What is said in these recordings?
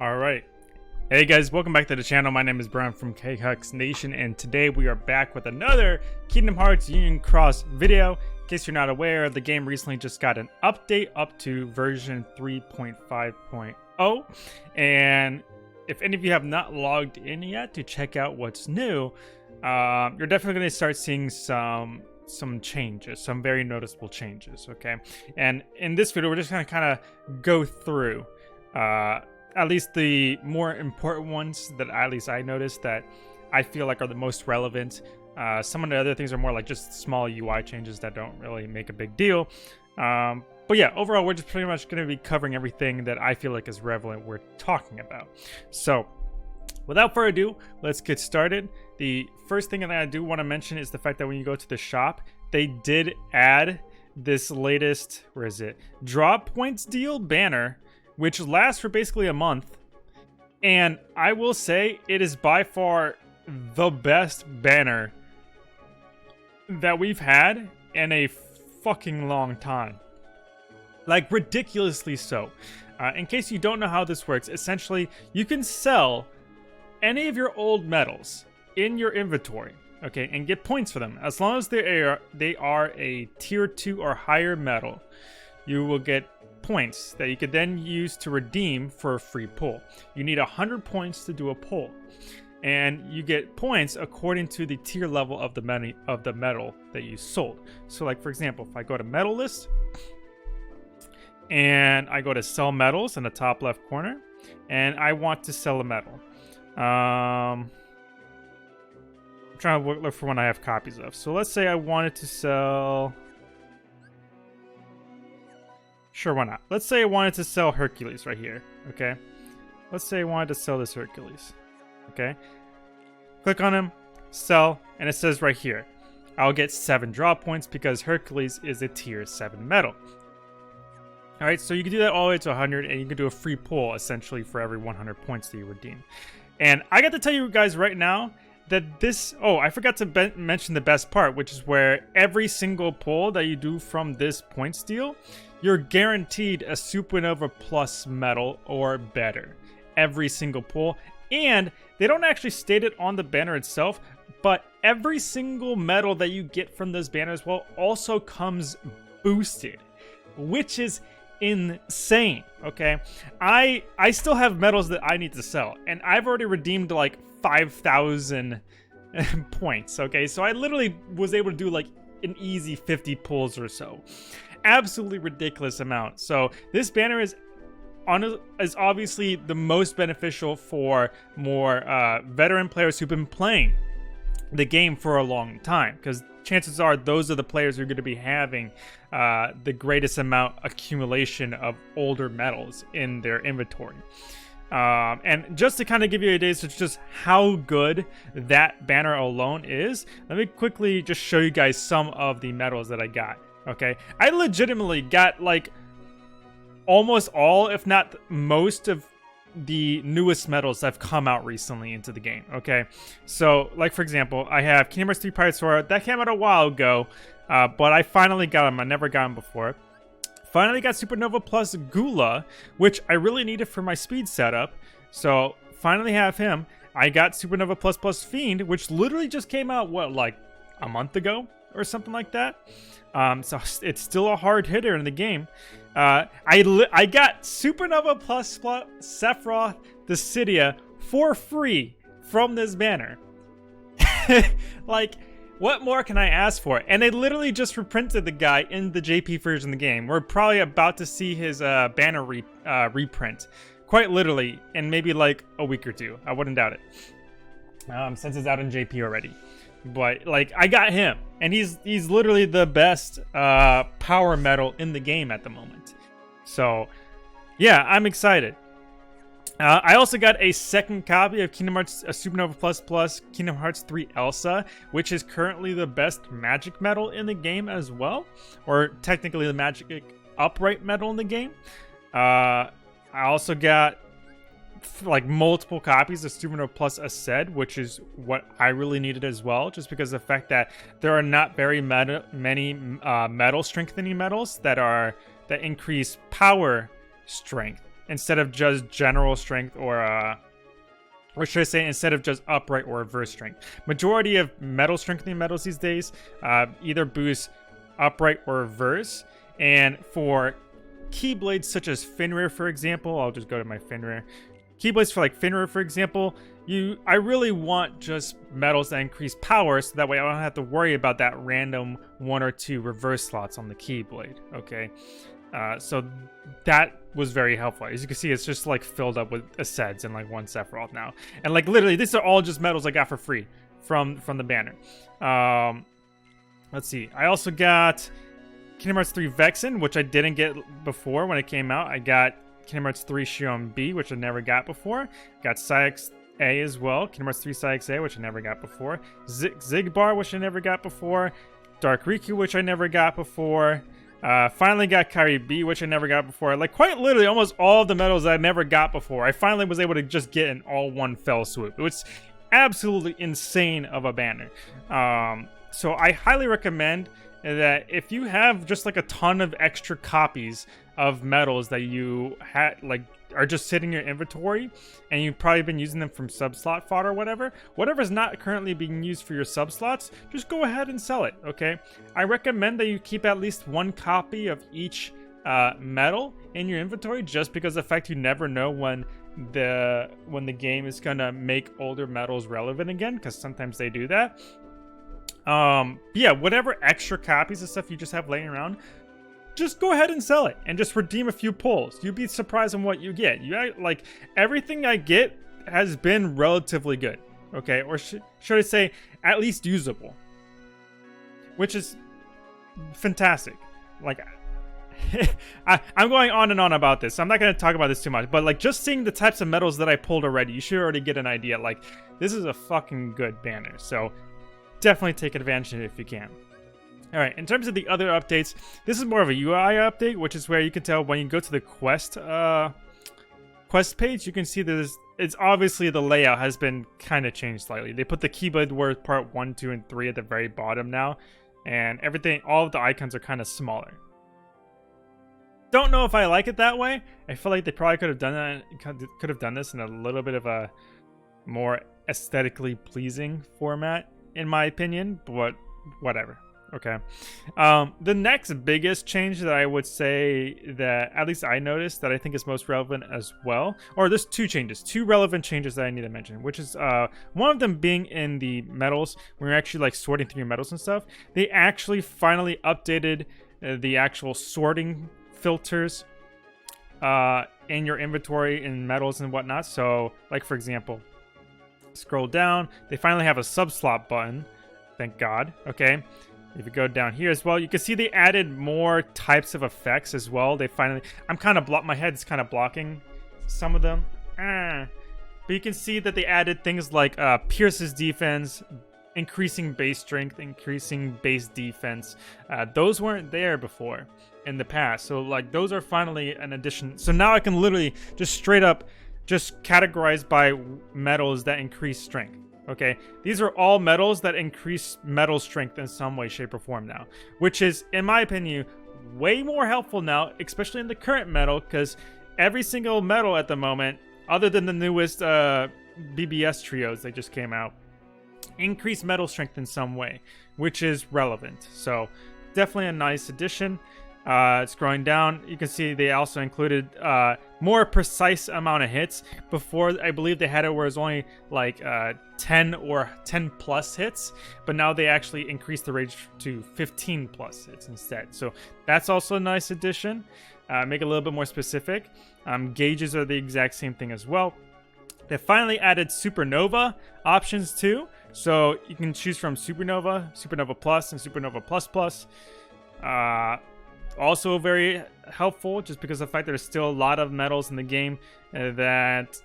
All right. Hey guys, welcome back to the channel. My name is Brian from Khux Nation, and today we are back with another Kingdom Hearts Union Cross video. In case you're not aware, the game recently just got an update up to version 3.5.0, and if any of you have not logged in yet to check out what's new, you're definitely going to start seeing some changes, some very noticeable changes. Okay, and in this video, we're just going to kind of go through at least the more important ones that at least I noticed that I feel like are the most relevant. Some of the other things are more like just small UI changes that don't really make a big deal. But yeah, overall, we're just pretty much going to be covering everything that I feel like is relevant we're talking about. So without further ado, let's get started. The first thing that I do want to mention is the fact that when you go to the shop, they did add this latest, where is it? Drop points deal banner, which lasts for basically a month. And I will say it is by far the best banner that we've had in a fucking long time. Like, ridiculously so. In case you don't know how this works, essentially, you can sell any of your old medals in your inventory, okay, and get points for them. As long as they are a tier 2 or higher medal, you will get points that you could then use to redeem for a free pull. You need 100 points to do a pull, and you get points according to the tier level of the medal that you sold. So like, for example, if I go to medal list and I go to sell medals in the top left corner, and I want to sell a medal, I'm trying to look for one I have copies of. So let's say I wanted to sell, sure, why not? Let's say I wanted to sell Hercules right here, okay? Let's say I wanted to sell this Hercules, okay? Click on him, sell, and it says right here, I'll get 7 draw points because Hercules is a tier 7 medal. All right, so you can do that all the way to 100, and you can do a free pull essentially for every 100 points that you redeem. And I got to tell you guys right now that this, oh, I forgot to mention the best part, which is where every single pull that you do from this points deal, you're guaranteed a Supernova Plus medal or better every single pull. And they don't actually state it on the banner itself, but every single medal that you get from those banners also comes boosted, which is insane. Okay, I still have medals that I need to sell, and I've already redeemed like 5,000 points. Okay, so I literally was able to do like an easy 50 pulls or so. Absolutely ridiculous amount. So this banner is obviously the most beneficial for more veteran players who've been playing the game for a long time, because chances are those are the players who are going to be having the greatest amount accumulation of older medals in their inventory. And just to kind of give you a taste of just how good that banner alone is, let me quickly just show you guys some of the medals that I got. Okay, I legitimately got like almost all, if not most, of the newest medals that have come out recently into the game. Okay, so like, for example, I have Kingdom Hearts 3 Pirate Sword that came out a while ago, but I finally got him. I never got him before. Finally got Supernova Plus Gula, which I really needed for my speed setup, so finally have him. I got Supernova Plus Fiend, which literally just came out, what, like a month ago or something like that. So it's still a hard hitter in the game. I got Supernova Plus Sephiroth Dissidia for free from this banner. Like, what more can I ask for? And they literally just reprinted the guy in the JP version of the game. We're probably about to see his banner reprint, quite literally, in maybe like a week or two. I wouldn't doubt it, since it's out in JP already. But like, I got him, and he's literally the best power medal in the game at the moment. So yeah, I'm excited. I also got a second copy of Kingdom Hearts Supernova Plus Kingdom Hearts 3 Elsa, which is currently the best magic medal in the game as well, or technically the magic upright medal in the game. I also got like multiple copies of Supernova Plus Aced, which is what I really needed as well, just because of the fact that there are not very many medal strengthening medals that increase power strength. instead of just general strength or should I say, instead of just upright or reverse strength. Majority of metal strengthening metals these days either boost upright or reverse. And for keyblades such as Fenrir, for example, I'll just go to my Fenrir. Keyblades for like Fenrir, for example, I really want just metals that increase power, so that way I don't have to worry about that random 1 or 2 reverse slots on the keyblade. Okay, so that was very helpful. As you can see, it's just like filled up with Aceds and like 1 Sephiroth now, and like literally these are all just metals I got for free from the banner. Let's see, I also got Kingdom Hearts 3 Vexen, which I didn't get before when it came out. I got Kingdom Hearts 3 Shion B, which I never got before. Got Syx A as well. Kingdom Hearts 3 Syx A, which I never got before. Zigbar, which I never got before. Dark Riku, which I never got before. Finally got Kairi B, which I never got before. Like, quite literally, almost all of the medals I never got before, I finally was able to just get in all one fell swoop. It was absolutely insane of a banner. So I highly recommend that if you have just like a ton of extra copies of medals that you had are just sitting in your inventory, and you've probably been using them from sub slot fodder or whatever's not currently being used for your sub slots, just go ahead and sell it. Okay, I recommend that you keep at least 1 copy of each medal in your inventory, just because of the fact you never know when the game is gonna make older medals relevant again, because sometimes they do that. Yeah, whatever extra copies of stuff you just have laying around, just go ahead and sell it and just redeem a few pulls. You'd be surprised on what you get. Like, everything I get has been relatively good, okay, or should I say at least usable, which is fantastic. Like, I'm going on and on about this, so I'm not going to talk about this too much, but like, just seeing the types of medals that I pulled already, you should already get an idea. Like, this is a fucking good banner, so definitely take advantage of it if you can. All right, in terms of the other updates, this is more of a UI update, which is where you can tell when you go to the quest page, you can see it's obviously the layout has been kind of changed slightly. They put the Keyblade Wars part 1, 2, and 3 at the very bottom now, and all of the icons are kind of smaller. Don't know if I like it that way. I feel like they probably could have done this in a little bit of a more aesthetically pleasing format, in my opinion, but whatever. Okay. The next biggest change that I would say that at least I noticed that I think is most relevant as well, or there's 2 relevant changes that I need to mention, which is one of them being in the medals, when you're actually like sorting through your medals and stuff. They actually finally updated the actual sorting filters in your inventory in medals and whatnot. So, like, for example, scroll down, they finally have a sub slot button, thank God. Okay, if you go down here as well, you can see they added more types of effects as well. They finally, my head's kind of blocking some of them, but you can see that they added things like Pierce's defense, increasing base strength, increasing base defense. Those weren't there before in the past, so like those are finally an addition. So now I can literally just straight up just categorize by metals that increase strength. Okay, these are all metals that increase metal strength in some way, shape, or form now, which is, in my opinion, way more helpful now, especially in the current metal, because every single metal at the moment, other than the newest BBS trios that just came out, increase metal strength in some way, which is relevant. So definitely a nice addition. Scrolling down, you can see they also included more precise amount of hits. Before, I believe they had it where it was only like 10 or 10 plus hits, but now they actually increased the range to 15 plus hits instead. So that's also a nice addition. Make it a little bit more specific. Gauges are the exact same thing as well. They finally added Supernova options too, so you can choose from Supernova, Supernova Plus, and Supernova Plus Plus. Also very helpful, just because of the fact that there's still a lot of medals in the game that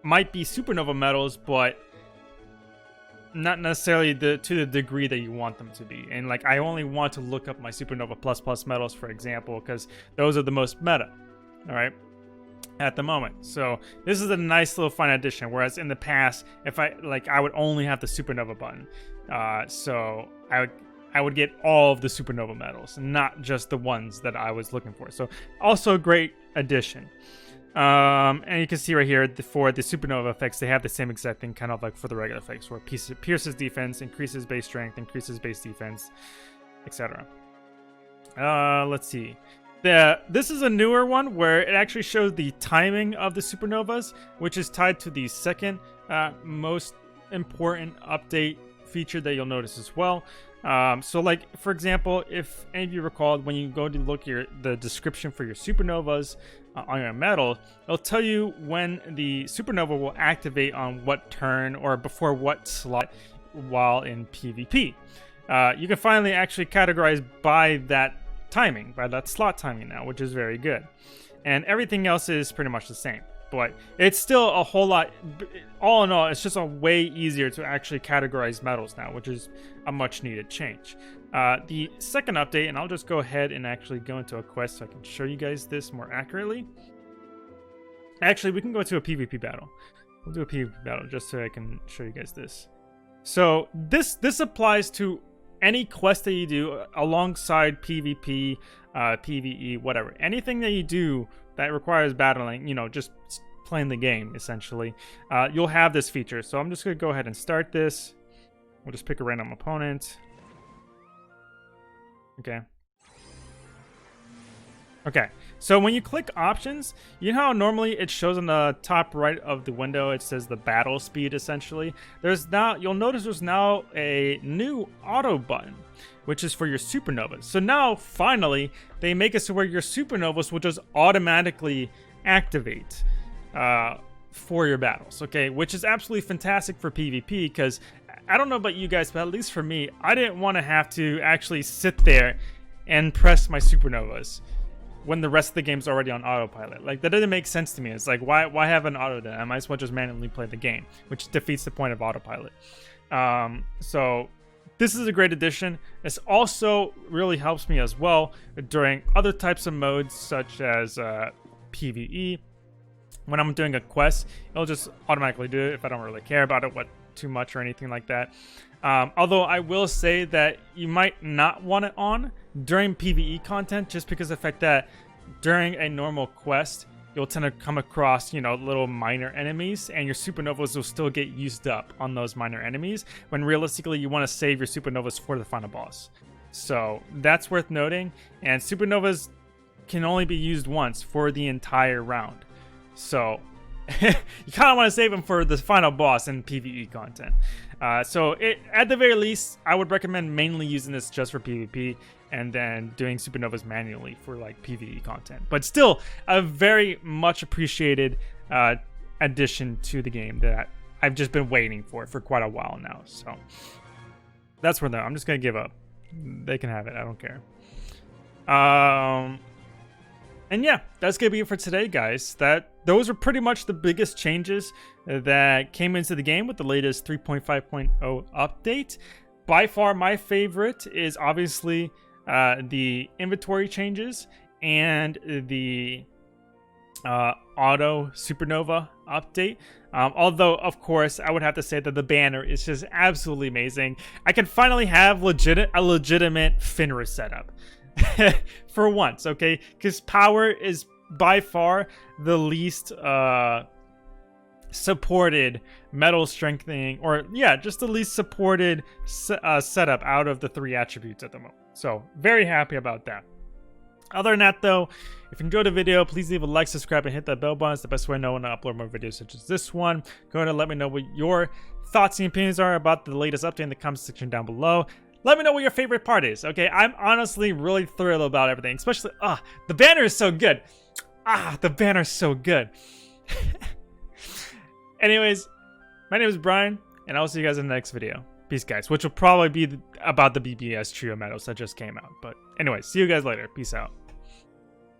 might be Supernova medals, but not necessarily to the degree that you want them to be. And like, I only want to look up my Supernova Plus Plus medals, for example, because those are the most meta, all right, at the moment. So this is a nice little fun addition, whereas in the past, if I would only have the Supernova button. So I would get all of the Supernova medals, not just the ones that I was looking for. So also a great addition. And you can see right here for the Supernova effects, they have the same exact thing, kind of like for the regular effects, where pierces defense, increases base strength, increases base defense, etc. Let's see. This is a newer one where it actually shows the timing of the supernovas, which is tied to the second most important update feature that you'll notice as well. So like, for example, if any of you recalled, when you go to look at the description for your supernovas on your medal, it'll tell you when the supernova will activate on what turn or before what slot while in PvP. You can finally actually categorize by that timing, by that slot timing now, which is very good. And everything else is pretty much the same, but it's still a whole lot. All in all, it's just a way easier to actually categorize medals now, which is a much needed change. The second update, and I'll just go ahead and actually go into a quest so I can show you guys this more accurately. Actually, we can go to a PvP battle. We'll do a PvP battle just so I can show you guys this. So this applies to any quest that you do alongside PvP, PvE, whatever. Anything that you do that requires battling, you know, just playing the game, essentially, you'll have this feature. So I'm just going to go ahead and start this. We'll just pick a random opponent. Okay, so when you click options, you know how normally it shows on the top right of the window, it says the battle speed, essentially. You'll notice there's now a new auto button, which is for your supernovas. So now, finally, they make it so where your supernovas will just automatically activate for your battles, okay? Which is absolutely fantastic for PvP, because I don't know about you guys, but at least for me, I didn't want to have to actually sit there and press my supernovas when the rest of the game's already on autopilot. Like, that doesn't make sense to me. It's like, why have an auto then? I might as well just manually play the game, which defeats the point of autopilot. So this is a great addition. This also really helps me as well during other types of modes, such as PvE. When I'm doing a quest, it'll just automatically do it if I don't really care about it too much or anything like that. Although I will say that you might not want it on during PvE content, just because of the fact that during a normal quest, you'll tend to come across, you know, little minor enemies, and your supernovas will still get used up on those minor enemies, when realistically you want to save your supernovas for the final boss. So that's worth noting, and supernovas can only be used once for the entire round. So you kind of want to save them for the final boss in PvE content. So at the very least, I would recommend mainly using this just for PvP, and then doing supernovas manually for like PvE content. But still, a very much appreciated addition to the game that I've just been waiting for quite a while now. So that's where I'm just gonna give up. They can have it. I don't care. And yeah, that's gonna be it for today, guys. Those are pretty much the biggest changes that came into the game with the latest 3.5.0 update. By far, my favorite is obviously the inventory changes and the auto supernova update. Although, of course, I would have to say that the banner is just absolutely amazing. I can finally have a legitimate Finra setup. For once, okay? Because power is by far the least supported metal strengthening, or yeah, just the least supported setup out of the 3 attributes at the moment. So very happy about that. Other than that, though, if you enjoyed the video, please leave a like, subscribe, and hit that bell button. It's the best way I know when I upload more videos such as this one. Go ahead and let me know what your thoughts and opinions are about the latest update in the comment section down below. Let me know what your favorite part is, okay? I'm honestly really thrilled about everything, especially, the banner is so good. The banner is so good. Anyways, my name is Brian, and I'll see you guys in the next video. Peace, guys, which will probably be about the BBS Trio medals that just came out. But anyways, see you guys later. Peace out.